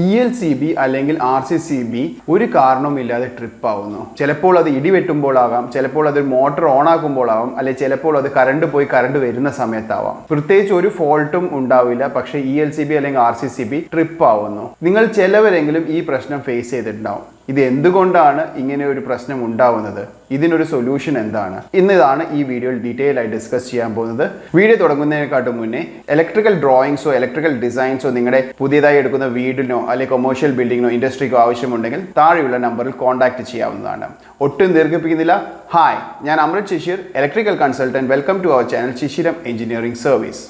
ELCB അല്ലെങ്കിൽ RCCB ഒരു കാരണവുമില്ലാതെ ട്രിപ്പ് ആവുന്നു. ചിലപ്പോൾ അത് ഇടിവെട്ടുമ്പോഴാകാം, ചിലപ്പോൾ അത് മോട്ടോർ ഓൺ ആക്കുമ്പോഴാവാം, അല്ലെങ്കിൽ ചിലപ്പോൾ അത് കറണ്ട് പോയി കറണ്ട് വരുന്ന സമയത്താവാം. പ്രത്യേകിച്ച് ഒരു ഫോൾട്ടും ഉണ്ടാവില്ല, പക്ഷേ ELCB അല്ലെങ്കിൽ RCCB ട്രിപ്പ് ആവുന്നു. നിങ്ങൾ ചിലവരെങ്കിലും ഈ പ്രശ്നം ഫേസ് ചെയ്തിട്ടുണ്ടാവും. ഇത് എന്തുകൊണ്ടാണ് ഇങ്ങനെ ഒരു പ്രശ്നം ഉണ്ടാവുന്നത്, ഇതിനൊരു സൊല്യൂഷൻ എന്താണ്, ഇതാണ് ഈ വീഡിയോയിൽ ഡീറ്റെയിൽ ആയി ഡിസ്കസ് ചെയ്യാൻ പോകുന്നത്. വീഡിയോ തുടങ്ങുന്നതിനെക്കാട്ടും മുന്നേ ഇലക്ട്രിക്കൽ ഡ്രോയിങ്സോ ഇലക്ട്രിക്കൽ ഡിസൈൻസോ നിങ്ങളുടെ പുതിയതായി എടുക്കുന്ന വീടിനോ അല്ലെങ്കിൽ കൊമേഴ്ഷ്യൽ ബിൽഡിങ്ങിനോ ഇൻഡസ്ട്രിക്കോ ആവശ്യമുണ്ടെങ്കിൽ താഴെയുള്ള നമ്പറിൽ കോൺടാക്ട് ചെയ്യാവുന്നതാണ്. ഒട്ടും ദീർഘിപ്പിക്കുന്നില്ല. ഹായ്, ഞാൻ Amrit Shishir, electrical consultant. Welcome to our channel Shishiram engineering service.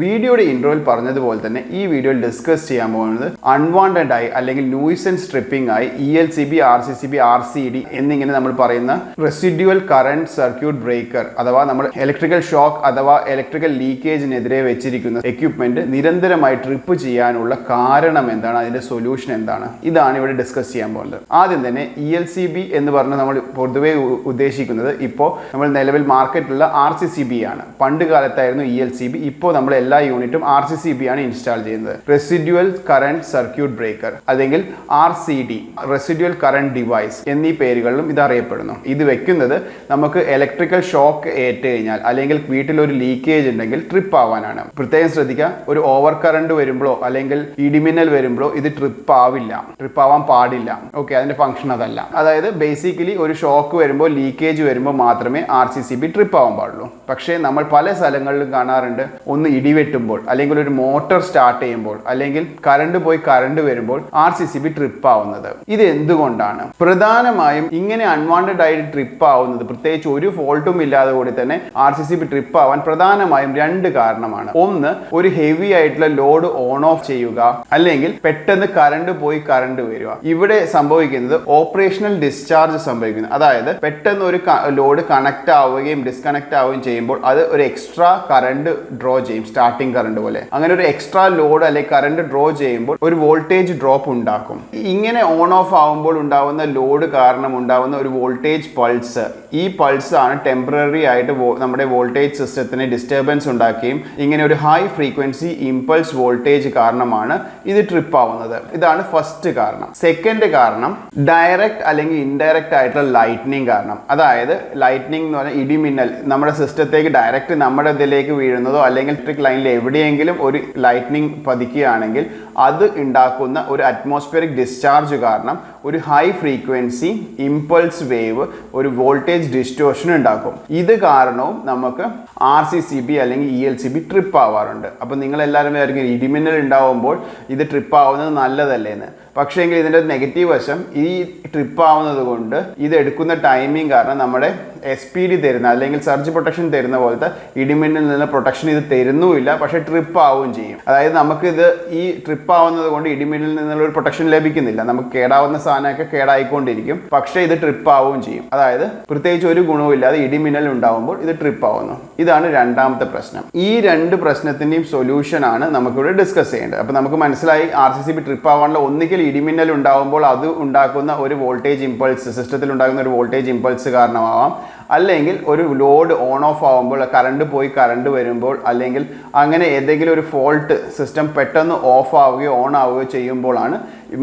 വീഡിയോയുടെ ഇൻട്രോയിൽ പറഞ്ഞതുപോലെ തന്നെ ഈ വീഡിയോയിൽ ഡിസ്കസ് ചെയ്യാൻ പോകുന്നത് അൺവാണ്ടഡ് ആയി അല്ലെങ്കിൽ ന്യൂയിസൻസ് ട്രിപ്പിംഗ് ആയി ELCB, RCCB, RCD എന്നിങ്ങനെ നമ്മൾ പറയുന്ന റെസിഡ്യുവൽ കറന്റ് സർക്യൂട്ട് ബ്രേക്കർ അഥവാ നമ്മൾ ഇലക്ട്രിക്കൽ ഷോക്ക് അഥവാ ഇലക്ട്രിക്കൽ ലീക്കേജിനെതിരെ വെച്ചിരിക്കുന്ന എക്യുപ്മെന്റ് നിരന്തരമായി ട്രിപ്പ് ചെയ്യാനുള്ള കാരണം എന്താണ്, അതിന്റെ സൊല്യൂഷൻ എന്താണ്, ഇതാണ് ഇവിടെ ഡിസ്കസ് ചെയ്യാൻ പോകുന്നത്. ആദ്യം തന്നെ ELCB എന്ന് പറഞ്ഞ് നമ്മൾ പൊതുവെ ഉദ്ദേശിക്കുന്നത് ഇപ്പോൾ നമ്മൾ നിലവിൽ മാർക്കറ്റിലുള്ള RCCB ആണ്. പണ്ട് കാലത്തായിരുന്നു ELCB, ഇപ്പോൾ നമ്മൾ എല്ലാ യൂണിറ്റും RCCB ആണ് ഇൻസ്റ്റാൾ ചെയ്യുന്നത്. റെസിഡ്യുവൽ കറന്റ് സർക്യൂട്ട് ബ്രേക്കർ അല്ലെങ്കിൽ RCD, റെസിഡ്യുവൽ കറന്റ് ഡിവൈസ് എന്നീ പേരുകളിലും ഇത് അറിയപ്പെടുന്നു. ഇത് വെക്കുന്നത് നമുക്ക് ഇലക്ട്രിക്കൽ ഷോക്ക് ഏറ്റ് കഴിഞ്ഞാൽ അല്ലെങ്കിൽ വീട്ടിൽ ഒരു ലീക്കേജ് ഉണ്ടെങ്കിൽ ട്രിപ്പ് ആവാനാണ്. പ്രത്യേകം ശ്രദ്ധിക്കുക, ഒരു ഓവർ കറണ്ട് വരുമ്പോഴോ അല്ലെങ്കിൽ ഇടിമിന്നൽ വരുമ്പോഴോ ഇത് ട്രിപ്പ് ആവില്ല, ട്രിപ്പ് ആവാൻ പാടില്ല. ഓക്കെ, അതിന്റെ ഫംഗ്ഷൻ അതല്ല. അതായത് ബേസിക്കലി ഒരു ഷോക്ക് വരുമ്പോൾ, ലീക്കേജ് വരുമ്പോൾ മാത്രമേ RCCB ട്രിപ്പ് ആവാൻ പാടുള്ളൂ. പക്ഷേ നമ്മൾ പല സ്ഥലങ്ങളിലും കാണാറുണ്ട്, ഒന്ന് ഇടിവെട്ടുമ്പോൾ അല്ലെങ്കിൽ ഒരു മോട്ടോർ സ്റ്റാർട്ട് ചെയ്യുമ്പോൾ അല്ലെങ്കിൽ കറണ്ട് പോയി കറണ്ട് വരുമ്പോൾ RCCB ട്രിപ്പ് ആവുന്നത്. ഇത് എന്തുകൊണ്ടാണ്? പ്രധാനമായും ഇങ്ങനെ അൺവാണ്ടഡ് ആയിട്ട് ട്രിപ്പ് ആവുന്നത്, പ്രത്യേകിച്ച് ഒരു ഫോൾട്ടും ഇല്ലാതെ കൂടി തന്നെ RCCB ട്രിപ്പ് ആവാൻ പ്രധാനമായും രണ്ട് കാരണമാണ്. ഒന്ന്, ഒരു ഹെവി ആയിട്ടുള്ള ലോഡ് ഓൺ ഓഫ് ചെയ്യുക, അല്ലെങ്കിൽ പെട്ടെന്ന് കറണ്ട് പോയി കറണ്ട് വരിക. ഇവിടെ സംഭവിക്കുന്നത് ഓപ്പറേഷണൽ ഡിസ്ചാർജ് സംഭവിക്കുന്നു. അതായത് പെട്ടെന്ന് ഒരു ലോഡ് കണക്ട് ആവുകയും ഡിസ്കണക്ട് ആവുകയും ചെയ്യുമ്പോൾ അത് ഒരു എക്സ്ട്രാ കറണ്ട് ഡ്രോ ചെയ്യും, സ്റ്റാർട്ടിംഗ് കറണ്ട് പോലെ. അങ്ങനെ ഒരു എക്സ്ട്രാ ലോഡ് അല്ലെങ്കിൽ കറണ്ട് ഡ്രോ ചെയ്യുമ്പോൾ ഒരു വോൾട്ടേജ് ഡ്രോപ്പ് ഉണ്ടാക്കും. ഇങ്ങനെ ഓൺ ഓഫ് ആവുമ്പോൾ ഉണ്ടാവുന്ന ലോഡ് കാരണം ഉണ്ടാവുന്ന ഒരു വോൾട്ടേജ് പൾസ്, ഈ പൾസ് ആണ് ടെമ്പററി ആയിട്ട് നമ്മുടെ വോൾട്ടേജ് സിസ്റ്റത്തിന് ഡിസ്റ്റർബൻസ് ഉണ്ടാക്കുകയും ഇങ്ങനെ ഒരു ഹൈ ഫ്രീക്വൻസി ഇമ്പൾസ് വോൾട്ടേജ് കാരണമാണ് ഇത് ട്രിപ്പ് ആവുന്നത്. ഇതാണ് ഫസ്റ്റ് കാരണം. സെക്കൻഡ് കാരണം ഡയറക്റ്റ് അല്ലെങ്കിൽ ഇൻഡയറക്റ്റ് ആയിട്ടുള്ള ലൈറ്റ്നിങ് കാരണം. അതായത് ലൈറ്റ്നിങ് എന്ന് പറഞ്ഞാൽ ഇടിമിന്നൽ നമ്മുടെ സിസ്റ്റത്തേക്ക് ഡയറക്റ്റ് നമ്മുടെ ഇതിലേക്ക് വീഴുന്നതോ അല്ലെങ്കിൽ ഇലക്ട്രിക് ലൈനിൽ എവിടെയെങ്കിലും ഒരു ലൈറ്റ്നിങ് പതിക്കുകയാണെങ്കിൽ അത് ഉണ്ടാക്കുന്ന ഒരു അറ്റ്മോസ്ഫിയറിക് ഡിസ്ചാർജ് കാരണം ഒരു ഹൈ ഫ്രീക്വൻസി ഇമ്പൾസ് വേവ് ഒരു വോൾട്ടേജ് ഡിസ്റ്റോർഷൻ ഉണ്ടാക്കും. ഇത് കാരണവും നമുക്ക് RCCB അല്ലെങ്കിൽ ELCB ട്രിപ്പ് ആവാറുണ്ട്. അപ്പോൾ നിങ്ങൾ എല്ലാവരും വിചാരിക്കും ഇടിമിന്നൽ ഉണ്ടാവുമ്പോൾ ഇത് ട്രിപ്പ് ആവുന്നത് നല്ലതല്ലേ എന്ന്. പക്ഷേങ്കിൽ ഇതിൻ്റെ നെഗറ്റീവ് വശം, ഈ ട്രിപ്പ് ആവുന്നത് കൊണ്ട് ഇത് എടുക്കുന്ന ടൈമിംഗ് കാരണം നമ്മുടെ SPD തരുന്ന അല്ലെങ്കിൽ സർജ് പ്രൊട്ടക്ഷൻ തരുന്ന പോലത്തെ ഇടിമിന്നലിൽ നിന്ന് പ്രൊട്ടക്ഷൻ ഇത് തരുന്നുമില്ല, പക്ഷെ ട്രിപ്പ് ആവുകയും ചെയ്യും. അതായത് നമുക്കിത് ഈ ട്രിപ്പ് ആവുന്നത് കൊണ്ട് ഇടിമിന്നലിൽ നിന്നുള്ള ഒരു പ്രൊട്ടക്ഷൻ ലഭിക്കുന്നില്ല. നമുക്ക് കേടാവുന്ന സാധനമൊക്കെ കേടായിക്കൊണ്ടിരിക്കും, പക്ഷേ ഇത് ട്രിപ്പ് ആവുകയും ചെയ്യും. അതായത് പ്രത്യേകിച്ച് ഒരു ഗുണവുമില്ലാതെ ഇടിമിന്നൽ ഉണ്ടാവുമ്പോൾ ഇത് ട്രിപ്പ് ആവുന്നു. ഇതാണ് രണ്ടാമത്തെ പ്രശ്നം. ഈ രണ്ട് പ്രശ്നത്തിൻ്റെയും സൊല്യൂഷൻ ആണ് നമുക്കിവിടെ ഡിസ്കസ് ചെയ്യേണ്ടത്. അപ്പോൾ നമുക്ക് മനസ്സിലായി RCCB ട്രിപ്പ് ആവാനുള്ള ഒന്നുകിൽ ഇടിമിന്നൽ ഉണ്ടാവുമ്പോൾ അത് ഉണ്ടാക്കുന്ന ഒരു വോൾട്ടേജ് ഇമ്പൾസ്, സിസ്റ്റത്തിൽ ഉണ്ടാകുന്ന ഒരു വോൾട്ടേജ് ഇമ്പൾസ് കാരണമാവാം, അല്ലെങ്കിൽ ഒരു ലോഡ് ഓൺ ഓഫ് ആവുമ്പോൾ കറണ്ട് പോയി കറണ്ട് വരുമ്പോൾ, അല്ലെങ്കിൽ അങ്ങനെ ഏതെങ്കിലും ഒരു ഫോൾട്ട് സിസ്റ്റം പെട്ടെന്ന് ഓഫ് ആവുകയോ ഓൺ ആവുകയോ ചെയ്യുമ്പോഴാണ്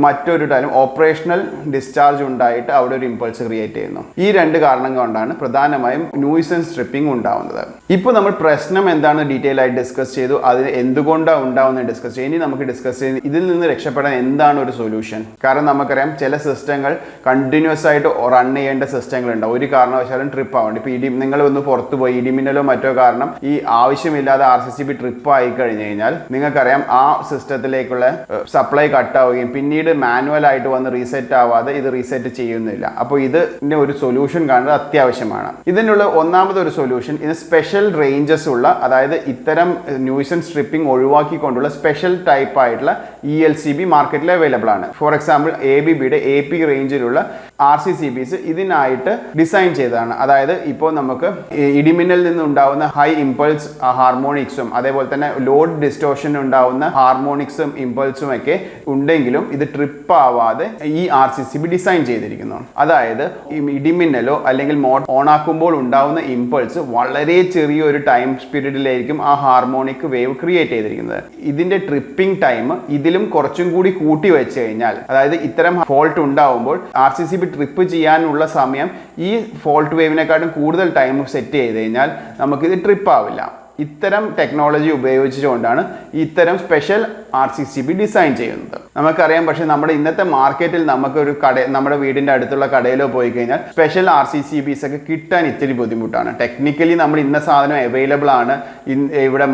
മറ്റൊരു ടൈം ഓപ്പറേഷണൽ ഡിസ്ചാർജ് ഉണ്ടായിട്ട് അവിടെ ഒരു ഇമ്പൾസ് ക്രിയേറ്റ് ചെയ്യുന്നു. ഈ രണ്ട് കാരണം കൊണ്ടാണ് പ്രധാനമായും ന്യൂയിസൻസ് ട്രിപ്പിംഗ് ഉണ്ടാവുന്നത്. ഇപ്പോൾ നമ്മൾ പ്രശ്നം എന്താണ് ഡീറ്റെയിൽ ആയിട്ട് ഡിസ്കസ് ചെയ്തു, അതിന് എന്തുകൊണ്ടാണ് ഉണ്ടാവുന്നത് ഡിസ്കസ് ചെയ്യും. ഇനി നമുക്ക് ഡിസ്കസ് ചെയ്ത് ഇതിൽ നിന്ന് രക്ഷപ്പെടാൻ എന്താണ് ഒരു സൊല്യൂഷൻ. കാരണം നമുക്കറിയാം ചില സിസ്റ്റങ്ങൾ കണ്ടിന്യൂസ് ആയിട്ട് റൺ ചെയ്യേണ്ട സിസ്റ്റങ്ങൾ ഉണ്ടാവും, ഒരു കാരണവശാലും ട്രിപ്പ് ആവുന്നുണ്ട്. ഇപ്പോൾ നിങ്ങൾ ഒന്ന് പുറത്തു പോയി ഇടിമിന്നലോ മറ്റോ കാരണം ഈ ആവശ്യമില്ലാതെ RCCB ട്രിപ്പ് ആയി കഴിഞ്ഞു കഴിഞ്ഞാൽ നിങ്ങൾക്കറിയാം ആ സിസ്റ്റത്തിലേക്കുള്ള സപ്ലൈ കട്ടാവുകയും പിന്നീട് മാനുവൽ ആയിട്ട് വന്ന് റീസെറ്റ് ആവാതെ ഇത് റീസെറ്റ് ചെയ്യുന്നില്ല. അപ്പോൾ ഇതിന്റെ ഒരു സൊല്യൂഷൻ കാണുന്നത് അത്യാവശ്യമാണ്. ഇതിനുള്ള ഒന്നാമത്തെ ഒരു സൊല്യൂഷൻ, ഇത് സ്പെഷ്യൽ റേഞ്ചസ് ഉള്ള, അതായത് ഇത്തരം ന്യൂയിസൻസ് ട്രിപ്പിംഗ് ഒഴിവാക്കിക്കൊണ്ടുള്ള സ്പെഷ്യൽ ടൈപ്പ് ആയിട്ടുള്ള ELCB മാർക്കറ്റിൽ അവൈലബിൾ ആണ്. ഫോർ എക്സാമ്പിൾ ABBയുടെ AP റേഞ്ചിലുള്ള RCCBs ഇതിനായിട്ട് ഡിസൈൻ ചെയ്തതാണ്. അതായത് അതായത് ഇപ്പോൾ നമുക്ക് ഇടിമിന്നൽ നിന്നുണ്ടാവുന്ന ഹൈ ഇമ്പൾസ് ഹാർമോണിക്സും അതേപോലെ തന്നെ ലോഡ് ഡിസ്റ്റോർഷൻ ഉണ്ടാവുന്ന ഹാർമോണിക്സും ഇമ്പൾസും ഒക്കെ ഉണ്ടെങ്കിലും ഇത് ട്രിപ്പ് ആവാതെ ഈ RCCB ഡിസൈൻ ചെയ്തിരിക്കുന്നു. അതായത് ഈ ഇടിമിന്നലോ അല്ലെങ്കിൽ ഓൺ ആക്കുമ്പോൾ ഉണ്ടാവുന്ന ഇമ്പൾസ് വളരെ ചെറിയൊരു ടൈം പീരീഡിലായിരിക്കും ആ ഹാർമോണിക് വേവ് ക്രിയേറ്റ് ചെയ്തിരിക്കുന്നത്. ഇതിന്റെ ട്രിപ്പിംഗ് ടൈം ഇതിലും കുറച്ചും കൂടി കൂട്ടി വെച്ച് കഴിഞ്ഞാൽ, അതായത് ഇത്തരം ഫോൾട്ട് ഉണ്ടാവുമ്പോൾ RCCB ട്രിപ്പ് ചെയ്യാനുള്ള സമയം ഈ ഫോൾട്ട് വേവിനെക്കാട്ടും കൂടുതൽ ടൈം സെറ്റ് ചെയ്ത് കഴിഞ്ഞാൽ നമുക്കിത് ട്രിപ്പ് ആവില്ല. ഇത്തരം ടെക്നോളജി ഉപയോഗിച്ചുകൊണ്ടാണ് ഇത്തരം സ്പെഷ്യൽ RCCB ഡിസൈൻ ചെയ്യുന്നത്. നമുക്കറിയാം, പക്ഷെ നമ്മുടെ ഇന്നത്തെ മാർക്കറ്റിൽ നമുക്കൊരു നമ്മുടെ വീടിൻ്റെ അടുത്തുള്ള കടയിലോ പോയി കഴിഞ്ഞാൽ സ്പെഷ്യൽ RCCBs ഒക്കെ കിട്ടാൻ ഇത്തിരി ബുദ്ധിമുട്ടാണ്. ടെക്നിക്കലി നമ്മൾ ഇന്ന സാധനം അവൈലബിൾ ആണ്, ഇവിടെ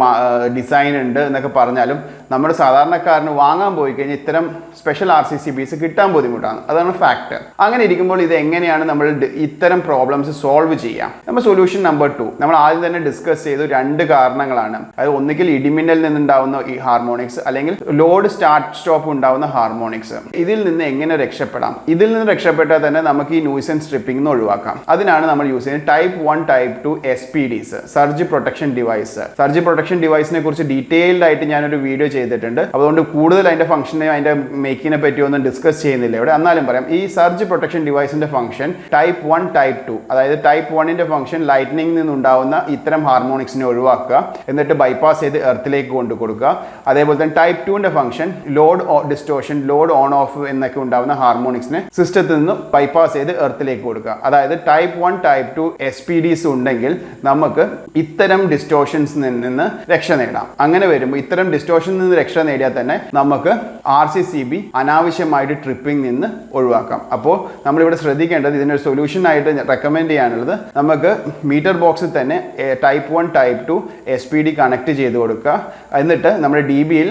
ഡിസൈൻ ഉണ്ട് എന്നൊക്കെ പറഞ്ഞാലും നമ്മുടെ സാധാരണക്കാരന് വാങ്ങാൻ പോയി കഴിഞ്ഞാൽ ഇത്തരം സ്പെഷ്യൽ RCCBs കിട്ടാൻ ബുദ്ധിമുട്ടാണ്. അതാണ് ഫാക്ടർ. അങ്ങനെ ഇരിക്കുമ്പോൾ ഇത് എങ്ങനെയാണ് നമ്മൾ ഇത്തരം പ്രോബ്ലംസ് സോൾവ് ചെയ്യാം? നമ്മൾ സൊല്യൂഷൻ നമ്പർ 2 നമ്മൾ ആദ്യം തന്നെ ഡിസ്കസ് ചെയ്തു. 2 കാരണങ്ങളാണ്. അത് ഒന്നുകിൽ ഇടിമിന്നൽ നിന്നുണ്ടാവുന്ന ഈ ഹാർമോണിക്സ് അല്ലെങ്കിൽ ലോഡ് സ്റ്റാർട്ട് സ്റ്റോപ്പ് ഉണ്ടാവുന്ന ഹാർമോണിക്സ്. ഇതിൽ നിന്ന് എങ്ങനെ രക്ഷപ്പെടാം? ഇതിൽ നിന്ന് രക്ഷപ്പെട്ടാൽ തന്നെ നമുക്ക് ഈ ന്യൂസൻസ് ട്രിപ്പിംഗ് ഒഴിവാക്കാം. അതിനാണ് നമ്മൾ യൂസ് ചെയ്യുന്നത് type 1 type 2 SPDs, surge protection device. Surge protection ഡിവൈസിനെ കുറിച്ച് ഡീറ്റെയിൽഡ് ആയിട്ട് ഞാനൊരു വീഡിയോ ചെയ്തിട്ടുണ്ട്. അതുകൊണ്ട് കൂടുതൽ അതിന്റെ ഫംഗ്ഷനെ അതിന്റെ മേക്കിനെ പറ്റി ഒന്നും ഡിസ്കസ് ചെയ്യുന്നില്ല ഇവിടെ. എന്നാലും പറയാം, ഈ സർജ് പ്രൊട്ടക്ഷൻ ഡിവൈസിന്റെ ഫംഗ്ഷൻ ടൈപ്പ് 1 ടൈപ്പ് 2, അതായത് ടൈപ്പ് 1ന്റെ ഫംഗ്ഷൻ ലൈറ്റ്നിങ് നിന്നുണ്ടാവുന്ന ഇത്തരം ഹാർമോണിക്സിനെ ഒഴിവാക്കുക, എന്നിട്ട് ബൈപ്പാസ് ചെയ്ത് എർത്തിലേക്ക് കൊണ്ടു കൊടുക്കുക. അതേപോലെ തന്നെ ടൈപ്പ് 2ന്റെ function load distortion, load on off എന്നൊക്കെ ഉണ്ടാവുന്ന ഹാർമോണിക്സിനെ സിസ്റ്റത്തിൽ നിന്ന് ബൈപ്പാസ് ചെയ്ത് എർത്തിലേക്ക് കൊടുക്കുക. അതായത് ടൈപ്പ് 1 ടൈപ്പ് 2 SPDs ഉണ്ടെങ്കിൽ നമുക്ക് ഇത്തരം ഡിസ്റ്റോർഷൻസ് നിന്ന് രക്ഷ നേടാം. അങ്ങനെ വരുമ്പോൾ ഇത്തരം ഡിസ്റ്റോർഷനിൽ നിന്ന് രക്ഷ നേടിയാൽ തന്നെ നമുക്ക് RCCB അനാവശ്യമായിട്ട് ട്രിപ്പിംഗ് നിന്ന് ഒഴിവാക്കാം. അപ്പോൾ നമ്മളിവിടെ ശ്രദ്ധിക്കേണ്ടത്, ഇതിനൊരു സൊല്യൂഷൻ ആയിട്ട് റെക്കമെൻഡ് ചെയ്യാനുള്ളത്, നമുക്ക് മീറ്റർ ബോക്സിൽ തന്നെ ടൈപ്പ് 1 ടൈപ്പ് 2 SPD കണക്ട് ചെയ്ത് കൊടുക്കുക. എന്നിട്ട് നമ്മുടെ DBയിൽ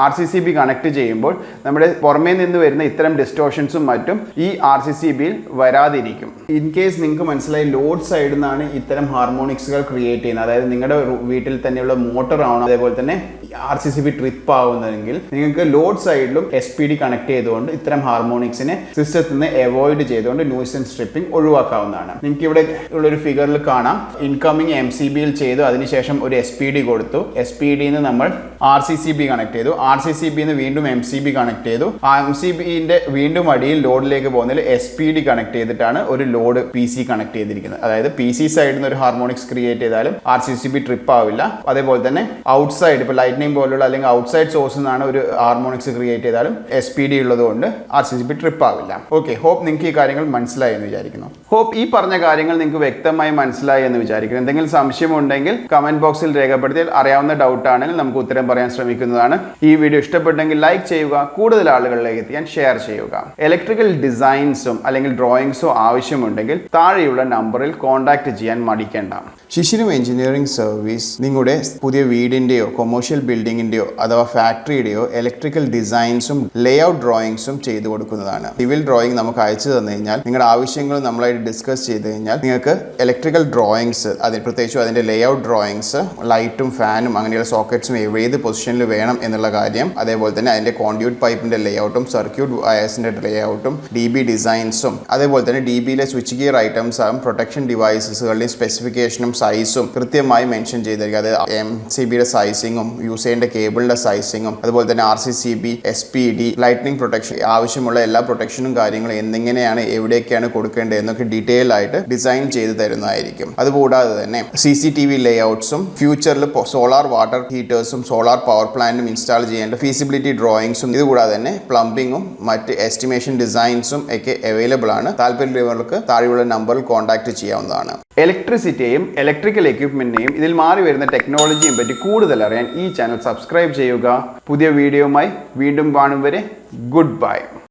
RCCB കണക്ട് ചെയ്യുമ്പോൾ നമ്മുടെ പുറമേ നിന്ന് വരുന്ന ഇത്തരം ഡിസ്റ്റോർഷൻസും മറ്റും ഈ RCCBയിൽ വരാതിരിക്കും. ഇൻ കേസ് നിങ്ങൾക്ക് മനസ്സിലായി, ലോഡ് സൈഡിൽ നിന്നാണ് ഇത്തരം ഹാർമോണിക്സുകൾ ക്രിയേറ്റ് ചെയ്യുന്നത്. അതായത് നിങ്ങളുടെ വീട്ടിൽ തന്നെയുള്ള മോട്ടർ ആവണം, അതേപോലെ തന്നെ RCCB ട്രിപ്പ് ആവുന്നതെങ്കിൽ നിങ്ങൾക്ക് ലോഡ് സൈഡിലും SPD കണക്ട് ചെയ്തുകൊണ്ട് ഇത്തരം ഹാർമോണിക്സിനെ സിസ്റ്റത്തിൽ നിന്ന് അവോയ്ഡ് ചെയ്തുകൊണ്ട് ന്യൂസൻസ് ട്രിപ്പിംഗ് ഒഴിവാക്കാവുന്നതാണ്. നിങ്ങൾക്ക് ഇവിടെ ഉള്ളൊരു ഫിഗറിൽ കാണാം, ഇൻകമിങ് MCBയിൽ ചെയ്തു, അതിനുശേഷം ഒരു SPD കൊടുത്തു. SPD-ന്ന് നമ്മൾ RCCB കണക്ട് ചെയ്തു, RCCB-ന്ന് വീണ്ടും MCB കണക്ട് ചെയ്തു. ആ MCBന്റെ വീണ്ടും അടിയിൽ ലോഡിലേക്ക് പോകുന്നതിൽ SPD കണക്ട് ചെയ്തിട്ടാണ് ഒരു ലോഡ് PC കണക്ട് ചെയ്തിരിക്കുന്നത്. അതായത് PC സൈഡിൽ നിന്ന് ഒരു ഹാർമോണിക്സ് ക്രിയേറ്റ് ചെയ്താലും RCCB ട്രിപ്പ് ആവില്ല. അതേപോലെ തന്നെ ഔട്ട്സൈഡ്, ഇപ്പോൾ ലൈറ്റ്നിങ് പോലുള്ള അല്ലെങ്കിൽ ഔട്ട്സൈഡ് സോഴ്സിൽ നിന്നാണ് ഒരു ഹാർമോണിക്സ് ക്രിയേറ്റ് ചെയ്താലും SPD ഉള്ളതുകൊണ്ട് RCCB ട്രിപ്പ് ആവില്ല. ഓക്കെ, ഹോപ്പ് നിങ്ങൾക്ക് ഈ കാര്യങ്ങൾ മനസ്സിലായി എന്ന് വിചാരിക്കുന്നു. ഹോപ്പ് ഈ പറഞ്ഞ കാര്യങ്ങൾ നിങ്ങൾക്ക് വ്യക്തമായി മനസ്സിലായി എന്ന് വിചാരിക്കുന്നു. എന്തെങ്കിലും സംശയമുണ്ടെങ്കിൽ കമന്റ് ബോക്സിൽ രേഖപ്പെടുത്തിയാൽ, അറിയാവുന്ന ഡൗട്ട് ആണെങ്കിൽ നമുക്ക് ഉത്തരം പറയാൻ ശ്രമിക്കുന്നതാണ്. ഈ വീഡിയോ ഇഷ്ടപ്പെട്ടെങ്കിൽ ലൈക്ക് ചെയ്യുക, കൂടുതൽ ആളുകളിലേക്ക് എത്തിക്കാൻ ഷെയർ ചെയ്യുക. ഇലക്ട്രിക്കൽ ഡിസൈൻസും അല്ലെങ്കിൽ ഡ്രോയിങ്സോ ആവശ്യമുണ്ടെങ്കിൽ താഴെയുള്ള നമ്പറിൽ കോൺടാക്ട് ചെയ്യാൻ മടിക്കേണ്ട. ശിശിരം എഞ്ചിനീയറിംഗ് സർവീസ് നിങ്ങളുടെ പുതിയ വീടിന്റെയോ കൊമേഴ്ഷ്യൽ ബിൽഡിങ്ങിന്റെയോ അഥവാ ഫാക്ടറിയുടെയോ ഇലക്ട്രിക്കൽ ഡിസൈൻസും ലേഔട്ട് ഡ്രോയിങ്സും ചെയ്തു കൊടുക്കുന്നതാണ്. സിവിൽ ഡ്രോയിങ് നമുക്ക് അയച്ചു തന്നു കഴിഞ്ഞാൽ, നിങ്ങളുടെ ആവശ്യങ്ങൾ നമ്മളായിട്ട് ഡിസ്കസ് ചെയ്ത് കഴിഞ്ഞാൽ നിങ്ങൾക്ക് ഇലക്ട്രിക്കൽ ഡ്രോയിങ്സ്, പ്രത്യേകിച്ചും അതിന്റെ ലേഔട്ട് ഡ്രോയിങ്സ്, ലൈറ്റും ഫാനും അങ്ങനെയുള്ള സോക്കറ്റ്സും ഏത് പൊസിഷനിൽ വേണം എന്നുള്ള കാര്യം, അതേപോലെ തന്നെ അതിന്റെ കോൺഡ്യൂട്ട് പൈപ്പിന്റെ ലേഔട്ടും സർക്യൂട്ട് വയർസിന്റെ ലേഔട്ടും DB ഡിസൈൻസും, അതേപോലെ തന്നെ DBയിലെ സ്വിച്ച് ഗിയർ ഐറ്റംസും പ്രൊട്ടക്ഷൻ ഡിവൈസസുകളുടെയും സ്പെസിഫിക്കേഷനും സൈസും കൃത്യമായി മെൻഷൻ ചെയ്തിരിക്കുക. അതായത് MCBയുടെ സൈസിങ്ങും യൂസ് ചെയ്യേണ്ട കേബിളിന്റെ സൈസിങ്ങും, അതുപോലെ തന്നെ RCCB, SPD, ലൈറ്റ്നിങ് പ്രൊട്ടക്ഷൻ, ആവശ്യമുള്ള എല്ലാ പ്രൊട്ടക്ഷനും കാര്യങ്ങളും എന്തെങ്ങനെയാണ് എവിടെയൊക്കെയാണ് കൊടുക്കേണ്ടത് എന്നൊക്കെ ഡീറ്റെയിൽ ആയിട്ട് ഡിസൈൻ ചെയ്ത് തരുന്നതായിരിക്കും. അതുകൂടാതെ തന്നെ CCTV ലേഔട്ട്സും ഫ്യൂച്ചറിൽ സോളാർ വാട്ടർ ഹീറ്റേഴ്സും സോളാർ പവർ പ്ലാന്റും ഇൻസ്റ്റാൾ ചെയ്യേണ്ട ഫീസിബിലിറ്റി ഡ്രോയിങ്സും, ഇതുകൂടാതെ തന്നെ പ്ലംബിങ്ങും മറ്റ് എസ്റ്റിമേഷൻ ഡിസൈൻസും ഒക്കെ അവൈലബിൾ ആണ്. താല്പര്യമുള്ളവർക്ക് താഴെയുള്ള നമ്പറിൽ കോൺടാക്ട് ചെയ്യാവുന്നതാണ്. ഇലക്ട്രിസിറ്റിയെയും ഇലക്ട്രിക്കൽ എക്യുപ്മെന്റിനെയും ഇതിൽ മാറി വരുന്ന ടെക്നോളജിയും പറ്റി കൂടുതൽ അറിയാൻ ഈ ചാനൽ സബ്സ്ക്രൈബ് ചെയ്യുക. പുതിയ വീഡിയോയുമായി വീണ്ടും കാണും വരെ ഗുഡ് ബൈ.